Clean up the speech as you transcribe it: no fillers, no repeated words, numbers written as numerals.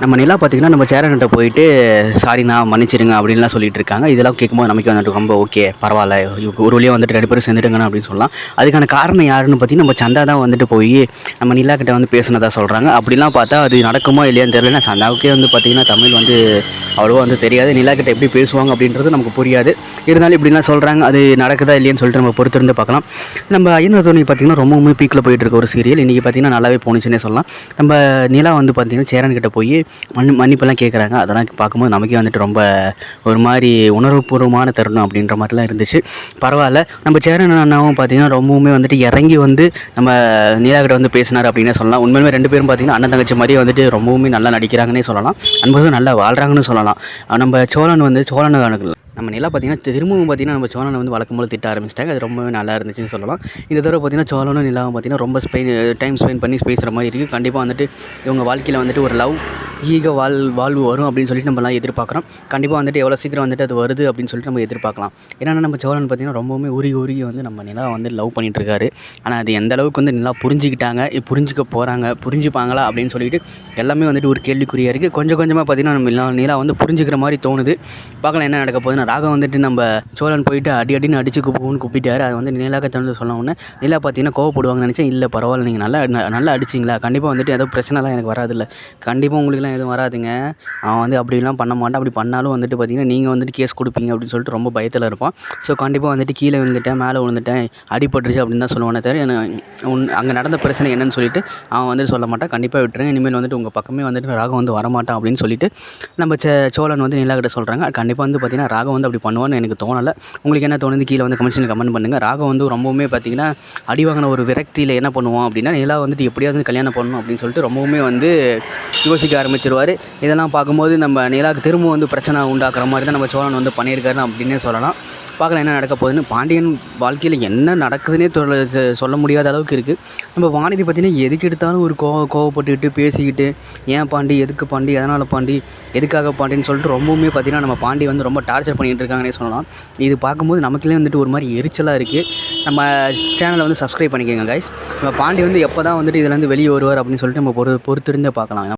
நம்ம நிலா பார்த்தீங்கன்னா, நம்ம சேரன்கிட்ட போயிட்டு, "சாரிண்ணா, மன்னிச்சிடுங்க" அப்படின்லாம் சொல்லிட்டு இருக்காங்க. இதெல்லாம் கேட்கும்போது நமக்கே வந்துட்டு ரொம்ப ஓகே, பரவால்ல. இவங்க ஒரு வழியா வந்துட்டு 2 பேரும் சேர்ந்துட்டாங்கண்ணா அப்படின்னு சொல்லலாம். அதுக்கான காரணம் யாருன்னு பார்த்தீங்கன்னா, நம்ம சந்தா தான் வந்துட்டு போயி, நம்ம நிலா கிட்ட வந்து பேசினதா சொல்றாங்க. அப்படிலாம் பார்த்தா அது நடக்குமா இல்லையான்னு தெரியல. ஏன்னா சந்தாவுக்கே வந்து பார்த்தீங்கன்னா, தமிழ் வந்து அவ்வளவா வந்து தெரியாது. நிலா கிட்ட எப்படி பேசுவாங்க அப்படின்றது நமக்கு புரியாது. இருந்தாலும் இப்படிலாம் சொல்றாங்க. அது நடக்குதா இல்லையான்னு சொல்லிட்டு நம்ம பொறுத்திருந்து பார்க்கலாம். நம்ம ஐயனார் தோனி பார்த்தீங்கன்னா, ரொம்பவுமே பீக்ல போயிட்டு இருக்க ஒரு சீரியல். இன்னைக்கு பார்த்தீங்கன்னா, நல்லாவே போணுச்சுன்னே சொல்லலாம். நம்ம நிலா வந்து பார்த்தீங்கன்னா, சேரன் கிட்ட போயி மன்னிப்பெல்லாம் கேட்குறாங்க. அதெல்லாம் பார்க்கும்போது நமக்கே வந்துட்டு ரொம்ப ஒரு மாரி உணர்வுபூர்வமான தருணம் அப்படின்ற மாரிலாம் இருந்துச்சு. பரவால்ல. நம்ம சேரன் அண்ணாவும் பார்த்தீங்கன்னா, ரொம்பவுமே வந்துட்டு இறங்கி வந்து நம்ம நிலா கிட்ட வந்து பேசினாரு அப்படின்னே சொல்லலாம். உண்மையிலுமே 2 பேரும் பார்த்தீங்கன்னா, அண்ணன் தங்கச்சி மாரியே வந்துட்டு ரொம்பவுமே நல்லா நடிக்கிறாங்கன்னே சொல்லலாம். அன்பும் நல்லா வாழ்றாங்கன்னு சொல்லலாம். நம்ம சோழன் நம்ம நிலா பார்த்தீங்கன்னா, திரும்பவும் பார்த்தீங்கன்னா, நம்ம சோழனை வந்து வழக்கம் போல திட்ட ஆரம்பிச்சுட்டாங்க. அது ரொம்பவே நல்லா இருந்துச்சுன்னு சொல்லலாம். இந்த தடவ பார்த்தீங்கன்னா, சோழனும் நிலாவும் பார்த்தீங்கன்னா, ரொம்ப டைம் ஸ்பெண்ட் பண்ணி பேசுகிற மாரி இருக்குது. கண்டிப்பாக வந்துட்டு இவங்க வாழ்க்கையில வந்துட்டு ஒரு ஈக வாழ்வு வரும் அப்படின்னு சொல்லிட்டு நம்மலாம் எதிர்பார்க்குறோம். கண்டிப்பாக வந்துட்டு எவ்வளோ சீக்கிரம் வந்துட்டு அது வருது அப்படின்னு சொல்லிட்டு நம்ம எதிர்பார்க்கலாம். ஏன்னா நம்ம சோழன் பார்த்தீங்கன்னா, ரொம்பவுமே உருகி வந்து நம்ம நிலாவை வந்து லவ் பண்ணிட்டு இருக்காரு. ஆனால் அது எந்த அளவுக்கு வந்து நிலா புரிஞ்சுக்கிட்டாங்க, புரிஞ்சுக்க போகிறாங்க, புரிஞ்சுப்பாங்களா அப்படின்னு சொல்லிட்டு எல்லாமே வந்துட்டு ஒரு கேள்விக்குறியாக இருக்குது. கொஞ்சம் கொஞ்சமாக பார்த்தீங்கன்னா, நம்ம நிலா வந்து புரிஞ்சுக்கிற மாதிரி தோணுது. பார்க்கலாம் என்ன நடக்க போகுதுன்னு. ராகம் வந்துட்டு நம்ம சோழன் போயிட்டு அடின்னு அடிச்சு கூப்பிட்டாரு. அது வந்து நிலாக்க தந்து சொன்ன உடனே நிலா பார்த்தீங்கன்னா கோவப்படுவாங்கன்னு நினச்சேன். இல்லை பரவாயில்ல, நீங்கள் நல்லா அடிச்சிங்களா, கண்டிப்பாக வந்துட்டு ஏதோ பிரச்சனைலாம் எனக்கு வராதில்ல, கண்டிப்பாக உங்களுக்குலாம் எதுவும் வராதுங்க, அவன் வந்து அப்படிலாம் பண்ண மாட்டான், அப்படி பண்ணாலும் வந்துட்டு பார்த்தீங்கன்னா நீங்கள் வந்துட்டு கேஸ் கொடுப்பீங்க அப்படின்னு சொல்லிட்டு ரொம்ப பயத்தில் இருப்பான். ஸோ கண்டிப்பாக வந்துட்டு கீழே விழுந்துட்டேன், மேலே விழுந்துட்டேன், அடிபட்டுருச்சு அப்படின்னு தான் சொல்லுவானே தவிர அங்கே நடந்த பிரச்சனை என்னன்னு சொல்லிட்டு அவன் வந்து சொல்ல மாட்டான். கண்டிப்பாக விட்டுருங்க, இனிமேல் வந்துட்டு உங்கள் பக்கமே வந்துட்டு ராகம் வந்து வரமாட்டான் அப்படின்னு சொல்லிட்டு நம்ம சோழன் வந்து நிலா கிட்ட சொல்கிறாங்க. கண்டிப்பாக வந்து பார்த்தீங்கன்னா ராகம் வந்து அப்படி பண்ணுவான்னு எனக்கு தோணலை. உங்களுக்கு என்ன தோணுது கீழே வந்து கமெண்ட் பண்ணுங்கள். ராகம் வந்து ரொம்பவுமே பார்த்தீங்கன்னா அடி வாங்கின ஒரு விரக்தியில் என்ன பண்ணுவோம் அப்படின்னா, நிலா வந்துட்டு எப்படியாவது கல்யாணம் பண்ணணும் அப்படின்னு சொல்லிட்டு ரொம்பவுமே வந்து யோசிக்க ஆரம்பிச்சிருவார். இதெல்லாம் பார்க்கும்போது நம்ம நிலாவுக்கு திரும்ப வந்து பிரச்சனை உண்டாக்குற மாதிரி தான் நம்ம சோழன் வந்து பண்ணியிருக்காரு அப்படின்னே சொல்லலாம். பார்க்கலாம் என்ன நடக்க போகுதுன்னு. பாண்டியன் வாழ்க்கையில் என்ன நடக்குதுன்னே சொல்ல முடியாத அளவுக்கு இருக்குது. நம்ம வானதி பார்த்திங்கன்னா எதுக்கு எடுத்தாலும் ஒரு கோவப்பட்டுக்கிட்டு பேசிக்கிட்டு, ஏன் பாண்டி, எதுக்கு பாண்டி, எதனால் பாண்டி, எதுக்காக பாண்டின்னு சொல்லிட்டு ரொம்பவுமே பார்த்திங்கன்னா நம்ம பாண்டி வந்து ரொம்ப டார்ச்சர் பண்ணிகிட்டு இருக்காங்கன்னே சொல்லலாம். இது பார்க்கும்போது நமக்குள்ளே வந்துட்டு ஒரு மாதிரி எரிச்சலாக இருக்குது. நம்ம சேனலை வந்து சப்ஸ்கிரைப் பண்ணிக்கோங்க கைஸ். நம்ம பாண்டி வந்து எப்போ தான் வந்துட்டு இதுலேருந்து வெளியே வருவார் அப்படின்னு சொல்லிட்டு நம்ம பொறுத்திருந்தே பார்க்கலாம்.